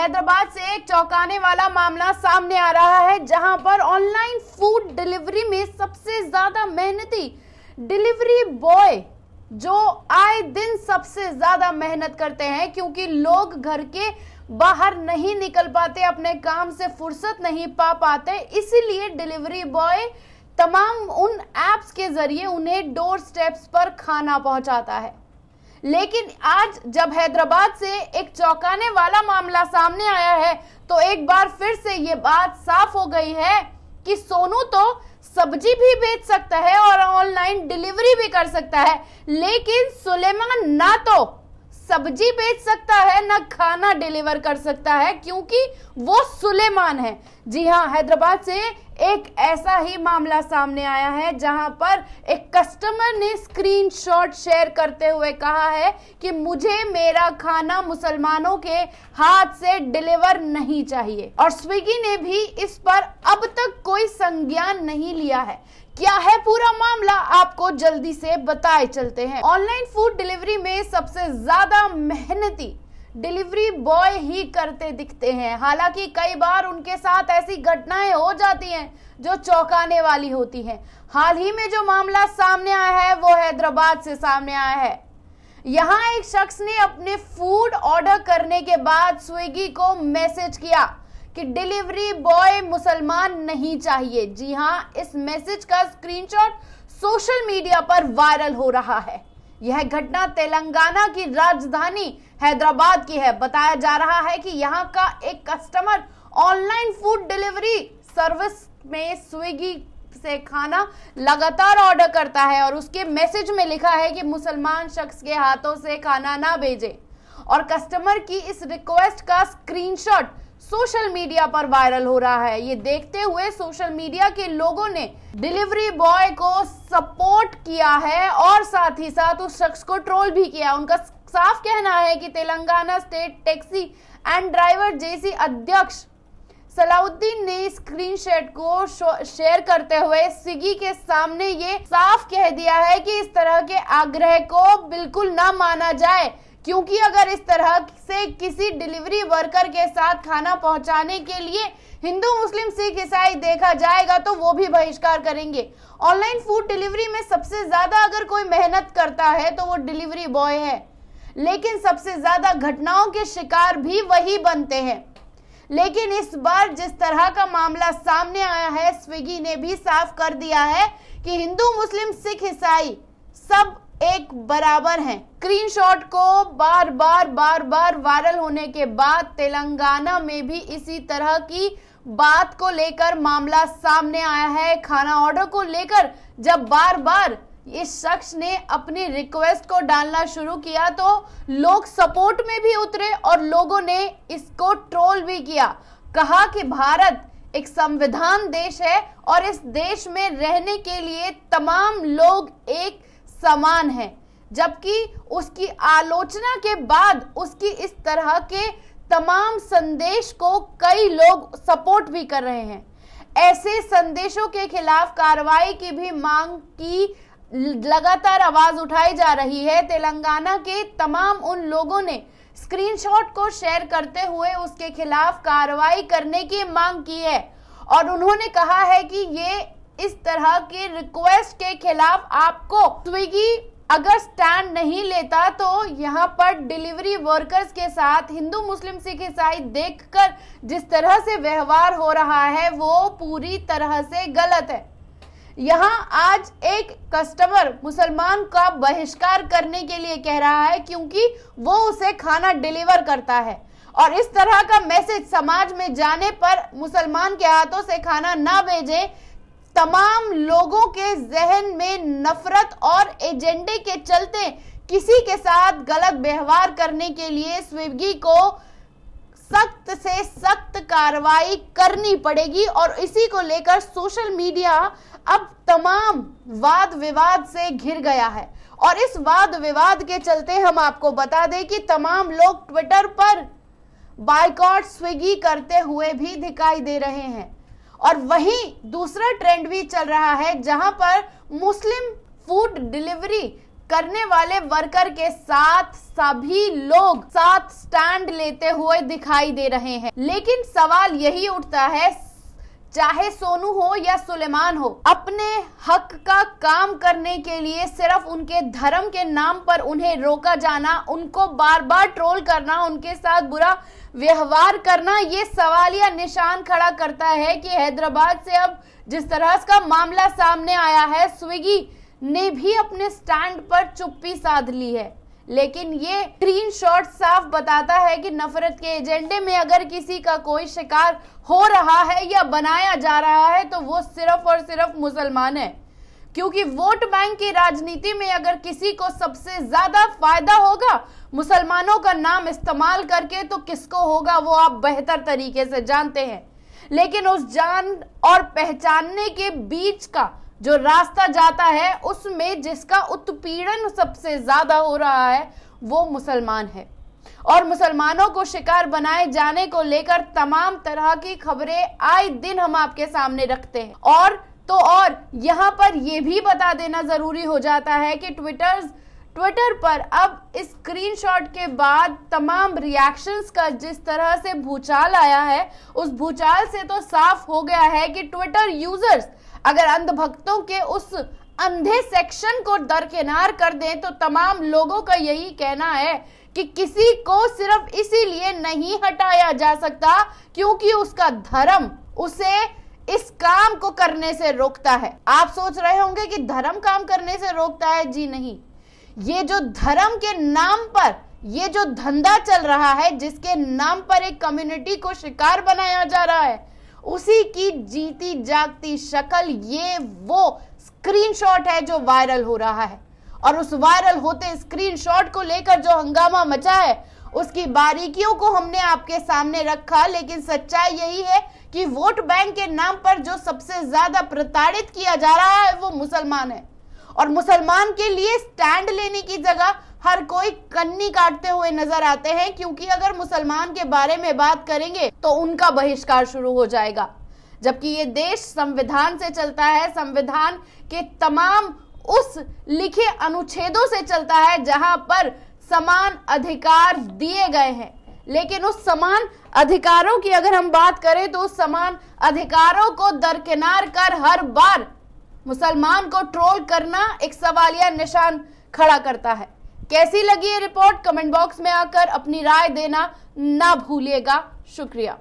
हैदराबाद से एक चौंकाने वाला मामला सामने आ रहा है, जहां पर ऑनलाइन फूड डिलीवरी में सबसे ज्यादा मेहनती डिलीवरी बॉय जो आए दिन सबसे ज्यादा मेहनत करते हैं, क्योंकि लोग घर के बाहर नहीं निकल पाते, अपने काम से फुर्सत नहीं पा पाते, इसीलिए डिलीवरी बॉय तमाम उन एप्स के जरिए उन्हें डोर स्टेप्स पर खाना पहुंचाता है। लेकिन आज जब हैदराबाद से एक चौंकाने वाला मामला सामने आया है, तो एक बार फिर से ये बात साफ हो गई है कि सोनू तो सब्जी भी बेच सकता है और ऑनलाइन डिलीवरी भी कर सकता है, लेकिन सुलेमान ना तो सब्जी बेच सकता है ना खाना डिलीवर कर सकता है, क्योंकि वो सुलेमान है। जी हाँ, हैदराबाद से एक ऐसा ही मामला सामने आया है, जहां पर एक कस्टमर ने स्क्रीनशॉट शेयर करते हुए कहा है कि मुझे मेरा खाना मुसलमानों के हाथ से डिलीवर नहीं चाहिए, और स्विगी ने भी इस पर अब तक कोई संज्ञान नहीं लिया है। क्या है पूरा मामला, आपको जल्दी से बताए चलते हैं। ऑनलाइन फूड डिलीवरी में सबसे ज्यादा मेहनती डिलीवरी बॉय ही करते दिखते हैं। हालांकि कई बार उनके साथ ऐसी घटनाएं हो जाती हैं जो चौंकाने वाली होती हैं। हाल ही में जो मामला सामने आया है वो हैदराबाद से सामने आया है। यहाँ एक शख्स ने अपने फूड ऑर्डर करने के बाद स्विगी को मैसेज किया कि डिलीवरी बॉय मुसलमान नहीं चाहिए। जी हाँ, इस मैसेज का स्क्रीनशॉट सोशल मीडिया पर वायरल हो रहा है। यह घटना तेलंगाना की राजधानी हैदराबाद की है। बताया जा रहा है कि यहाँ का एक customer online food delivery service में स्विगी से खाना लगातार ऑर्डर करता है, और उसके मैसेज में लिखा है कि मुसलमान शख्स के हाथों से खाना ना भेजे, और कस्टमर की इस रिक्वेस्ट का स्क्रीनशॉट सोशल मीडिया पर वायरल हो रहा है। ये देखते हुए सोशल मीडिया के लोगों ने डिलीवरी बॉय को सपोर्ट किया है और साथ ही साथ उस शख्स को ट्रोल भी किया। उनका साफ कहना है कि Telangana state taxi and driver जेसी अध्यक्ष सलाउद्दीन ने स्क्रीनशॉट को शेयर करते हुए स्विगी के सामने ये साफ कह दिया है कि इस तरह के आग्रह को बिल्कुल ना माना जाए, क्योंकि अगर इस तरह से किसी डिलीवरी वर्कर के साथ खाना पहुंचाने के लिए हिंदू मुस्लिम सिख ईसाई देखा जाएगा तो वो भी बहिष्कार करेंगे। ऑनलाइन फूड डिलीवरी में सबसे ज्यादा अगर कोई मेहनत करता है तो वो डिलीवरी बॉय है, लेकिन सबसे ज्यादा घटनाओं के शिकार भी वही बनते हैं। लेकिन इस बार जिस तरह का मामला सामने आया है, स्विगी ने भी साफ कर दिया है कि हिंदू मुस्लिम सिख ईसाई सब एक बराबर हैं। स्क्रीनशॉट को बार बार वायरल होने के बाद तेलंगाना में भी इसी तरह की बात को लेकर मामला सामने आया है। खाना ऑर्डर को लेकर जब बार बार इस शख्स ने अपनी रिक्वेस्ट को डालना शुरू किया तो लोग सपोर्ट में भी उतरे और लोगों ने इसको ट्रोल भी किया। कहा कि भारत एक संविधान देश है और इस देश में रहने के लिए तमाम लोग एक समान है, जबकि उसकी आलोचना के बाद उसकी इस तरह के तमाम संदेश को कई लोग सपोर्ट भी कर रहे हैं। ऐसे संदेशों के खिलाफ कार्रवाई की भी मांग की लगातार आवाज उठाई जा रही है। तेलंगाना के तमाम उन लोगों ने स्क्रीनशॉट को शेयर करते हुए उसके खिलाफ कार्रवाई करने की मांग की है, और उन्होंने कहा है कि ये इस तरह के रिक्वेस्ट के खिलाफ आपको स्विगी अगर स्टैंड नहीं लेता तो यहाँ पर डिलीवरी वर्कर्स के साथ हिंदू मुस्लिम सिख ईसाई देखकर जिस तरह से व्यवहार हो रहा है वो पूरी तरह से गलत है। यहाँ आज एक कस्टमर मुसलमान का बहिष्कार करने के लिए कह रहा है, क्योंकि वो उसे खाना डिलीवर करता है, और इस तरह का मैसेज समाज में जाने पर मुसलमान के हाथों से खाना ना भेजें, तमाम लोगों के जहन में नफरत और एजेंडे के चलते किसी के साथ गलत व्यवहार करने के लिए स्विगी को सख्त से सख्त कार्रवाई करनी पड़ेगी। और इसी को लेकर सोशल मीडिया अब तमाम वाद विवाद से घिर गया है, और इस वाद विवाद के चलते हम आपको बता दें कि तमाम लोग ट्विटर पर बायकॉट स्विगी करते हुए भी दिखाई दे रहे हैं। और वहीं दूसरा ट्रेंड भी चल रहा है, जहां पर मुस्लिम फूड डिलीवरी करने वाले वर्कर के साथ सभी लोग साथ स्टैंड लेते हुए दिखाई दे रहे हैं। लेकिन सवाल यही उठता है, चाहे सोनू हो या सुलेमान हो, अपने हक का काम करने के लिए सिर्फ उनके धर्म के नाम पर उन्हें रोका जाना, उनको बार बार ट्रोल करना, उनके साथ बुरा व्यवहार करना, ये सवालिया निशान खड़ा करता है कि हैदराबाद से अब जिस तरह का मामला सामने आया है, स्विगी ने भी अपने स्टैंड पर चुप्पी साध ली है। लेकिन ये स्क्रीनशॉट साफ बताता है कि नफरत के एजेंडे में अगर किसी का कोई शिकार हो रहा है या बनाया जा रहा है तो वो सिर्फ और सिर्फ मुसलमान है। क्योंकि वोट बैंक की राजनीति में अगर किसी को सबसे ज्यादा फायदा होगा मुसलमानों का नाम इस्तेमाल करके, तो किसको होगा वो आप बेहतर तरीके से जानते हैं। लेकिन उस जान और पहचानने के बीच का जो रास्ता जाता है, उसमें जिसका उत्पीड़न सबसे ज्यादा हो रहा है वो मुसलमान है। और मुसलमानों को शिकार बनाए जाने को लेकर तमाम तरह की खबरें आए दिन हम आपके सामने रखते हैं। और यहाँ पर यह भी बता देना जरूरी हो जाता है कि ट्विटर पर अब इस स्क्रीनशॉट के बाद तमाम रिएक्शंस का जिस तरह से भूचाल आया है, उस भूचाल से तो साफ हो गया है कि ट्विटर यूजर्स अगर अंधभक्तों के उस अंधे सेक्शन को दरकिनार कर दें तो तमाम लोगों का यही कहना है कि किसी को सिर्फ इसीलिए नहीं हटाया जा सकता क्योंकि उसका धर्म उसे इस काम को करने से रोकता है। आप सोच रहे होंगे कि धर्म काम करने से रोकता है। जी नहीं, ये जो धर्म के नाम पर ये जो धंधा चल रहा है, जिसके नाम पर एक कम्युनिटी को शिकार बनाया जा रहा है, उसी की जीती जागती शक्ल ये वो स्क्रीनशॉट है जो वायरल हो रहा है। और उस वायरल होते स्क्रीनशॉट को लेकर जो हंगामा मचा है, उसकी बारीकियों को हमने आपके सामने रखा। लेकिन सच्चाई यही है कि वोट बैंक के नाम पर जो सबसे ज्यादा प्रताड़ित किया जा रहा है वो मुसलमान है। और मुसलमान के लिए स्टैंड लेने की जगह हर कोई कन्नी काटते हुए नजर आते हैं, क्योंकि अगर मुसलमान के बारे में बात करेंगे तो उनका बहिष्कार शुरू हो जाएगा। जबकि ये देश संविधान से चलता है, संविधान के तमाम उस लिखे अनुच्छेदों से चलता है जहां पर समान अधिकार दिए गए हैं। लेकिन उस समान अधिकारों की अगर हम बात करें तो उस समान अधिकारों को दरकिनार कर हर बार मुसलमान को ट्रोल करना एक सवालिया निशान खड़ा करता है। कैसी लगी ये रिपोर्ट, कमेंट बॉक्स में आकर अपनी राय देना ना भूलिएगा। शुक्रिया।